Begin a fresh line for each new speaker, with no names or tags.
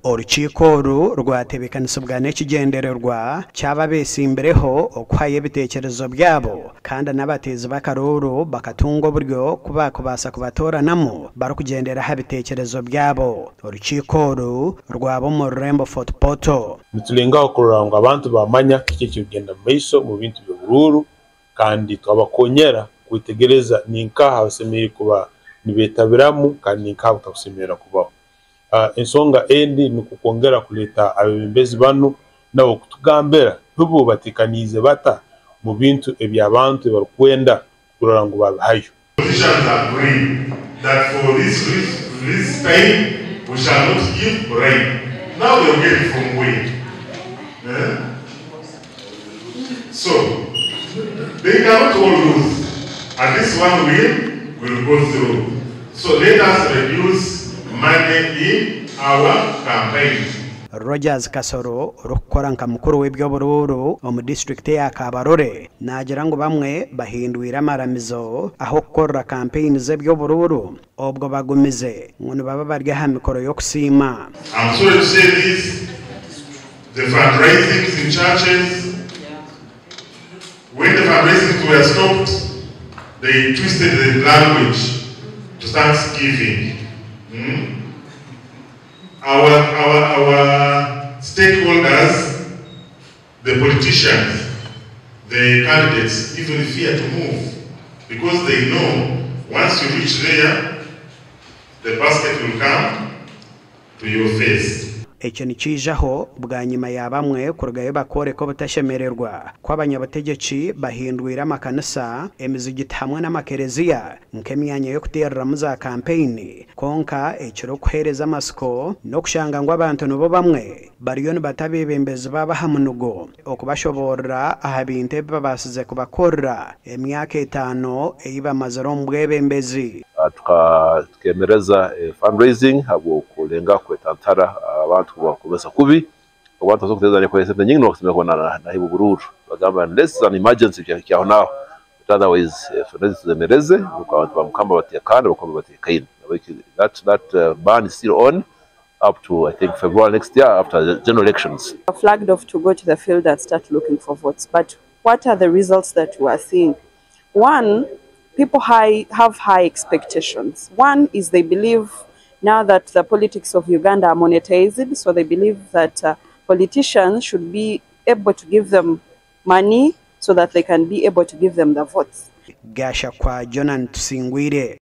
Urukiko rwatebekanisa bwa n'ekigendererwa cyaba besimbireho okwaye bitekerezo byabo kandi n'abatezi bakaruru bakatunga buryo kubasa kubatoranamo barukugendera habitekerezo byabo. Urukiko rwabo mu Rembo Fort Portal
nitulenga okuranga abantu bamanya kiki kigenda maiso mu bintu by'ubururu kandi twabakonyera kwitegereza ninka hasemeri kuba nibetabiramu kandi ninka butakusemera kubaho. Ensonga endi nukukongera kuleta abembezi banu nabo kutugambera tubu batikanize bata mu bintu ebyabantu barukwenda kurora ngo babihayo.
Positions agree that for this time we shall not give rain. Now they get it from wind. So they cannot all lose. At least one will go through. So let us reduce money in our campaign.
Rogers Kasoro rukora nka mukuru w'ibyobururu mu district ya Kabarore nagira ngo bamwe bahindwira amaramizo aho gukora campaign z'ibyobururu obwo bagumize ngo baba barya ha mikoro yo kusima.
I'm sorry to say this, the fundraisings in churches, when the fundraisings were stopped, they twisted the language to Thanksgiving. Our stakeholders, the politicians, the candidates even fear to move because they know once you reach there, the basket will come to your face.
Icyo nikijaho bwa nyuma ya bamwe kurugayo bakore ko butashemererwa kw'abanyabategeki bahindwira amakanisa emizigiti hamwe n'amakereziya nk'emyanya yo kuterera mu za campaign konka ekiro kuhereza amasiko no kushanga ngo abantu nubo bamwe bariyo nibatabebembezi babahamunugo okubashobora aha binte babasize kubakorera emyaka 5 eyibamaze rombwebembezi
tukemereza fundraising habo kulenga kwetantara abantu bakomeza kubi abantu zo kuteza ko yesente nyingi no kusemekona na hibu bururu bagamba less an emergency cyaho naho otherwise fundraising zemereze uko abantu bamukamba batekana bakomeza batekaina that ban is still on up to I think February next year after the general elections.
Flagged off to go to the field and start looking for votes, but what are the results that we are seeing? One, people have high expectations. One is they believe now that the politics of Uganda are monetized, so they believe that politicians should be able to give them money so that they can be able to give them the votes.
Gasha kwa Jonan Tusingwire.